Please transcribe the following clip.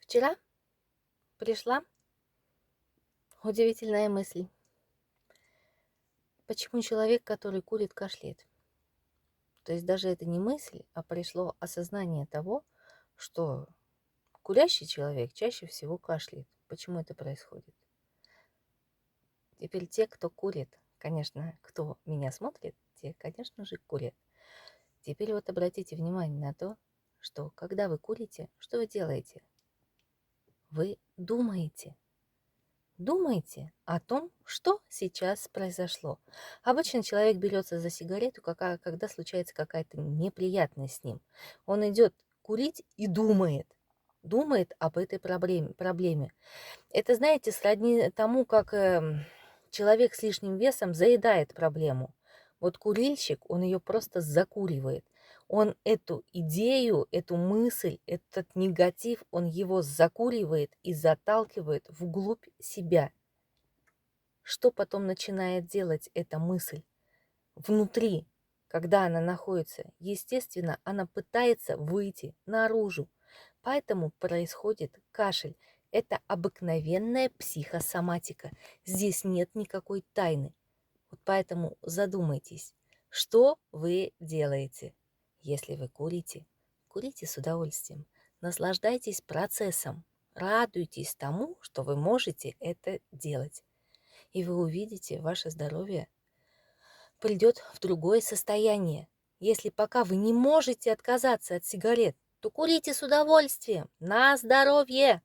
Вчера пришла удивительная мысль. Почему человек, который курит, кашляет? То есть даже это не мысль, а пришло осознание того, что курящий человек чаще всего кашляет. Почему это происходит? Теперь те, кто курит, конечно, кто меня смотрит, те, конечно же, курят. Теперь вот обратите внимание на то, что когда вы курите, что вы делаете? Вы думаете. Думайте о том, что сейчас произошло. Обычно человек берется за сигарету, когда случается какая-то неприятность с ним. Он идет курить и думает об этой проблеме. Это, знаете, сродни тому, как человек с лишним весом заедает проблему. Вот курильщик, он ее просто закуривает. Он эту идею, эту мысль, этот негатив, он его закуривает и заталкивает вглубь себя. Что потом начинает делать эта мысль внутри, когда она находится? Естественно, она пытается выйти наружу. Поэтому происходит кашель. Это обыкновенная психосоматика. Здесь нет никакой тайны. Вот поэтому задумайтесь, что вы делаете. Если вы курите, курите с удовольствием. Наслаждайтесь процессом. Радуйтесь тому, что вы можете это делать. И вы увидите, ваше здоровье придет в другое состояние. Если пока вы не можете отказаться от сигарет, то курите с удовольствием. На здоровье!